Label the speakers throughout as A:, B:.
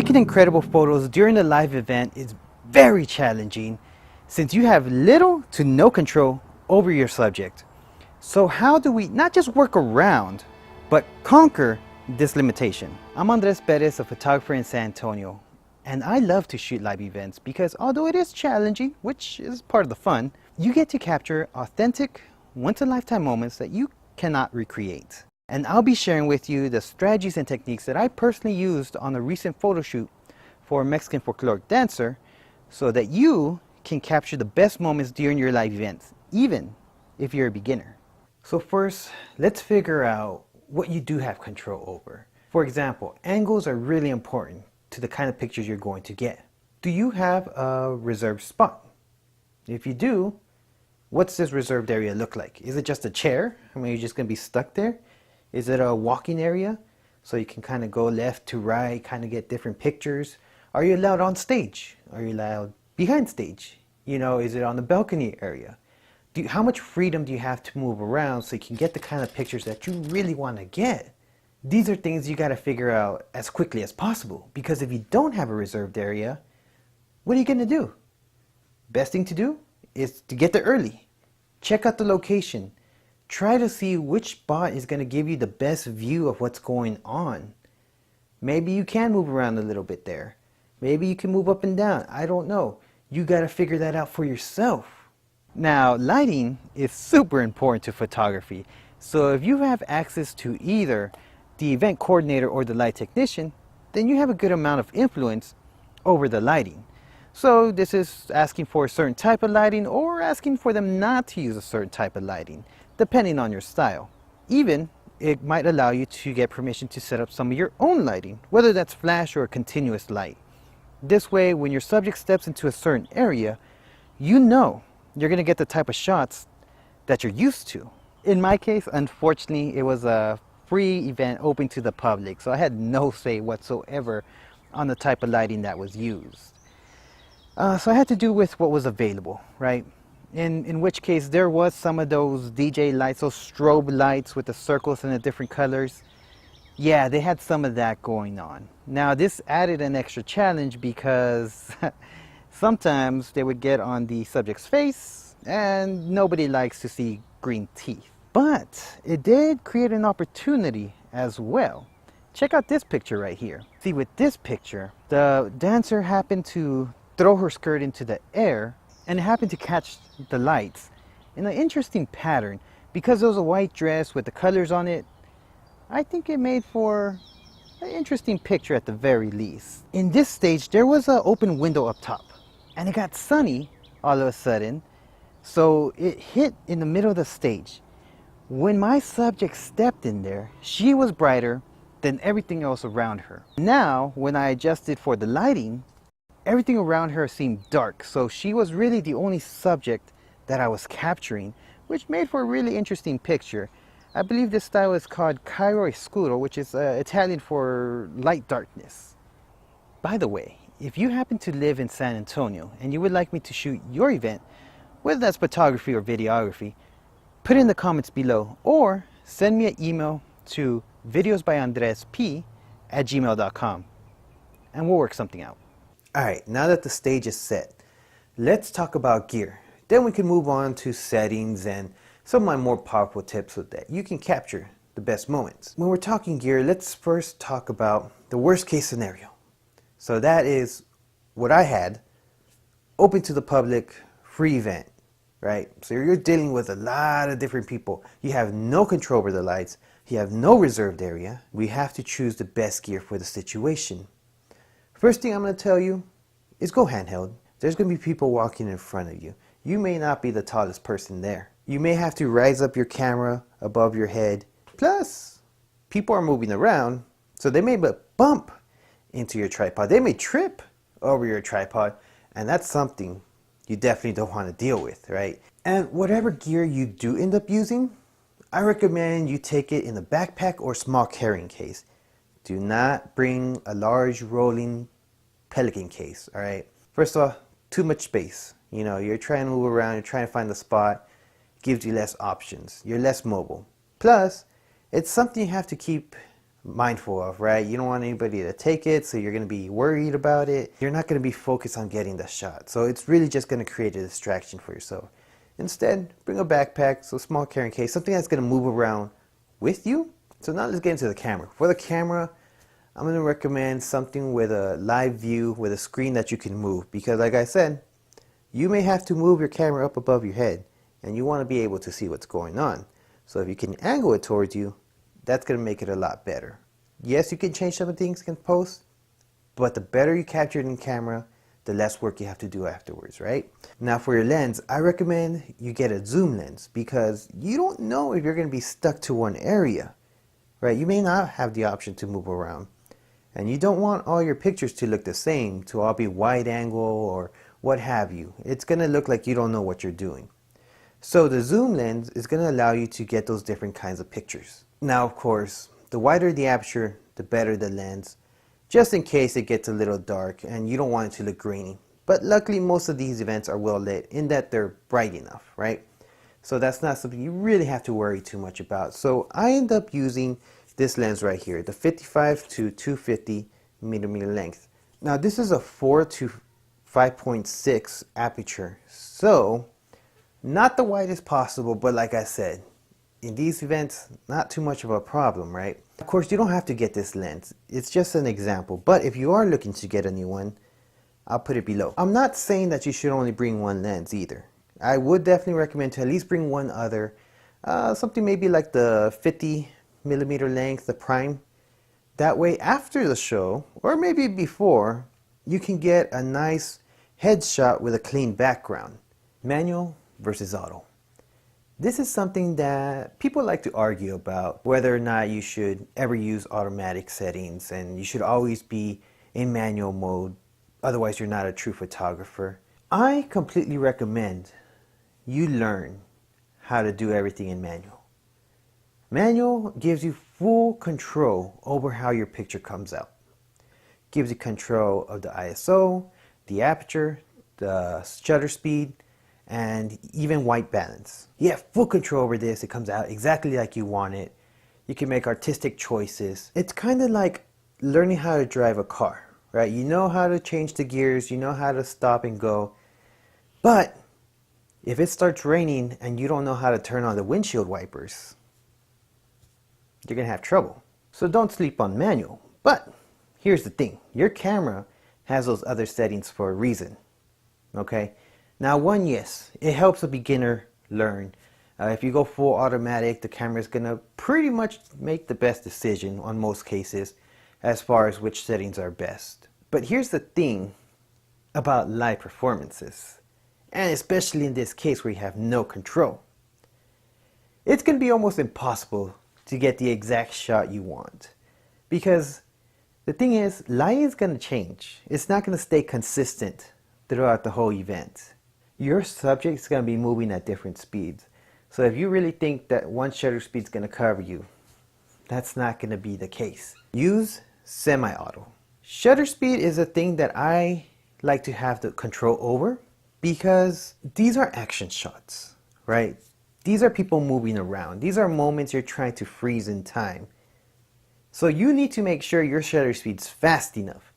A: Taking incredible photos during a live event is very challenging since you have little to no control over your subject. So how do we not just work around, but conquer this limitation? I'm Andres Perez, a photographer in San Antonio, and I love to shoot live events because although it is challenging, which is part of the fun, you get to capture authentic, once-in-a-lifetime moments that you cannot recreate. And I'll be sharing with you the strategies and techniques that I personally used on a recent photo shoot for a Mexican folkloric dancer so that you can capture the best moments during your live events, even if you're a beginner. So first, let's figure out what you do have control over. For example, angles are really important to the kind of pictures you're going to get. Do you have a reserved spot? If you do, what's this reserved area look like? Is it just a chair? I mean, you're just going to be stuck there? Is it a walking area so you can kind of go left to right, kind of get different pictures? Are you allowed on stage? Are you allowed behind stage? You know, is it on the balcony area? How much freedom do you have to move around so you can get the kind of pictures that you really want to get? These are things you got to figure out as quickly as possible, because if you don't have a reserved area, what are you going to do? Best thing to do is to get there early. Check out the location. Try to see which spot is going to give you the best view of what's going on. Maybe you can move around a little bit there. Maybe you can move up and down. I don't know. You got to figure that out for yourself. Now, lighting is super important to photography. So if you have access to either the event coordinator or the light technician, then you have a good amount of influence over the lighting. So this is asking for a certain type of lighting or asking for them not to use a certain type of lighting, depending on your style. Even, it might allow you to get permission to set up some of your own lighting, whether that's flash or a continuous light. This way, when your subject steps into a certain area, you know you're going to get the type of shots that you're used to. In my case, unfortunately, it was a free event open to the public, so I had no say whatsoever on the type of lighting that was used. So I had to do with what was available, right? In which case there was some of those DJ lights, those strobe lights with the circles and the different colors. Yeah, they had some of that going on. Now this added an extra challenge because sometimes they would get on the subject's face and nobody likes to see green teeth. But it did create an opportunity as well. Check out this picture right here. See, with this picture, the dancer happened to throw her skirt into the air and it happened to catch the lights in an interesting pattern. Because it was a white dress with the colors on it, I think it made for an interesting picture at the very least. In this stage, there was an open window up top and it got sunny all of a sudden, so it hit in the middle of the stage. When my subject stepped in there, she was brighter than everything else around her. Now, when I adjusted for the lighting, everything around her seemed dark, so she was really the only subject that I was capturing, which made for a really interesting picture. I believe this style is called chiaroscuro, which is Italian for light darkness. By the way, if you happen to live in San Antonio and you would like me to shoot your event, whether that's photography or videography, put it in the comments below or send me an email to videosbyandresp@gmail.com and we'll work something out. Alright, now that the stage is set, let's talk about gear. Then we can move on to settings and some of my more powerful tips with that. You can capture the best moments. When we're talking gear, let's first talk about the worst case scenario. So that is what I had, open to the public, free event, right? So you're dealing with a lot of different people. You have no control over the lights. You have no reserved area. We have to choose the best gear for the situation. First thing I'm going to tell you is go handheld. There's going to be people walking in front of you. You may not be the tallest person there. You may have to rise up your camera above your head. Plus, people are moving around, so they may bump into your tripod. They may trip over your tripod, and that's something you definitely don't want to deal with, right? And whatever gear you do end up using, I recommend you take it in a backpack or small carrying case. Do not bring a large rolling pelican case, all right? First of all, too much space. You know, you're trying to move around, you're trying to find the spot, gives you less options. You're less mobile. Plus, it's something you have to keep mindful of, right? You don't want anybody to take it, so you're going to be worried about it. You're not going to be focused on getting the shot. So it's really just going to create a distraction for yourself. Instead, bring a backpack, so small carrying case, something that's going to move around with you. So now let's get into the camera. For the camera, I'm going to recommend something with a live view with a screen that you can move, because like I said, you may have to move your camera up above your head and you want to be able to see what's going on. So if you can angle it towards you, that's going to make it a lot better. Yes, you can change some of the things in post, but the better you capture it in camera, the less work you have to do afterwards, right? Now for your lens, I recommend you get a zoom lens, because you don't know if you're going to be stuck to one area, right? You may not have the option to move around, and you don't want all your pictures to look the same, to all be wide angle or what have you. It's going to look like you don't know what you're doing. So the zoom lens is going to allow you to get those different kinds of pictures. Now, of course, the wider the aperture, the better the lens, just in case it gets a little dark and you don't want it to look grainy. But luckily, most of these events are well lit in that they're bright enough, right? So that's not something you really have to worry too much about. So I end up using this lens right here, the 55 to 250 millimeter length. Now this is a 4 to 5.6 aperture. So not the widest possible, but like I said, in these events, not too much of a problem, right? Of course, you don't have to get this lens. It's just an example. But if you are looking to get a new one, I'll put it below. I'm not saying that you should only bring one lens either. I would definitely recommend to at least bring one other. Something maybe like the 50 millimeter length, the prime. That way, after the show, or maybe before, you can get a nice headshot with a clean background. Manual versus auto. This is something that people like to argue about, whether or not you should ever use automatic settings and you should always be in manual mode, otherwise you're not a true photographer. I completely recommend you learn how to do everything in manual. Manual gives you full control over how your picture comes out. Gives you control of the ISO, the aperture, the shutter speed, and even white balance. You have full control over this. It comes out exactly like you want it. You can make artistic choices. It's kind of like learning how to drive a car, right? You know how to change the gears, you know how to stop and go. But if it starts raining and you don't know how to turn on the windshield wipers, you're gonna have trouble. So don't sleep on manual. But here's the thing, your camera has those other settings for a reason, okay? Now one, yes, it helps a beginner learn. If you go full automatic, the camera is gonna pretty much make the best decision on most cases as far as which settings are best. But here's the thing about live performances, and especially in this case where you have no control. It's gonna be almost impossible to get the exact shot you want, because the thing is, lighting is gonna change. It's not gonna stay consistent throughout the whole event. Your subject is going to be moving at different speeds. So if you really think that one shutter speed is going to cover you, that's not going to be the case. Use semi-auto. Shutter speed is a thing that I like to have the control over, because these are action shots, right? These are people moving around. These are moments you're trying to freeze in time. So you need to make sure your shutter speed's fast enough.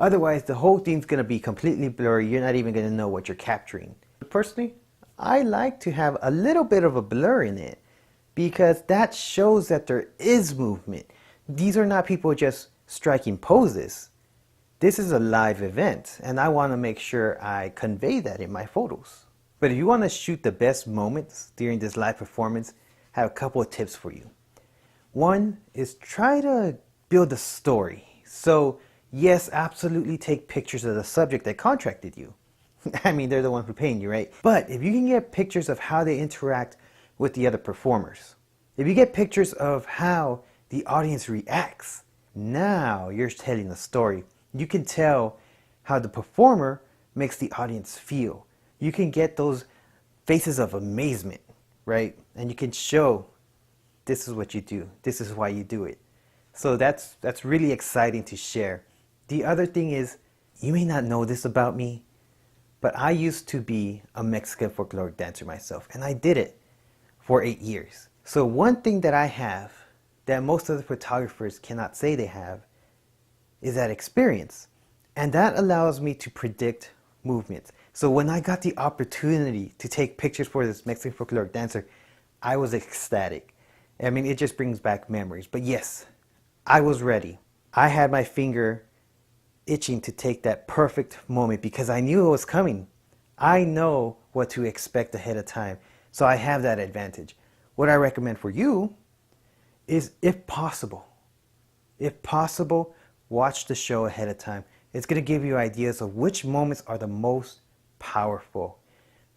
A: Otherwise, the whole thing's going to be completely blurry. You're not even going to know what you're capturing. Personally, I like to have a little bit of a blur in it, because that shows that there is movement. These are not people just striking poses. This is a live event, and I want to make sure I convey that in my photos. But if you want to shoot the best moments during this live performance, I have a couple of tips for you. One is try to build a story. So yes, absolutely take pictures of the subject that contracted you. I mean, they're the ones who paying you, right? But if you can get pictures of how they interact with the other performers, if you get pictures of how the audience reacts, now you're telling a story. You can tell how the performer makes the audience feel. You can get those faces of amazement, right? And you can show, this is what you do. This is why you do it. So that's really exciting to share. The other thing is, you may not know this about me, but I used to be a Mexican folkloric dancer myself, and I did it for 8 years. So one thing that I have that most other photographers cannot say they have is that experience. And that allows me to predict movements. So when I got the opportunity to take pictures for this Mexican folkloric dancer, I was ecstatic. I mean, it just brings back memories. But yes, I was ready. I had my finger itching to take that perfect moment because I knew it was coming. I know what to expect ahead of time. So I have that advantage. What I recommend for you is, if possible, watch the show ahead of time. It's going to give you ideas of which moments are the most powerful.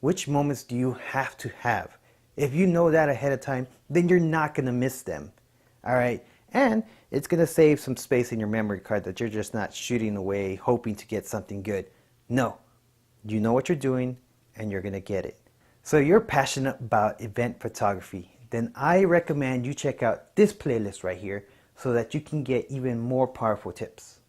A: Which moments do you have to have? If you know that ahead of time, then you're not going to miss them. All right? And it's going to save some space in your memory card that you're just not shooting away hoping to get something good. No. You know what you're doing and you're going to get it. So if you're passionate about event photography, then I recommend you check out this playlist right here so that you can get even more powerful tips.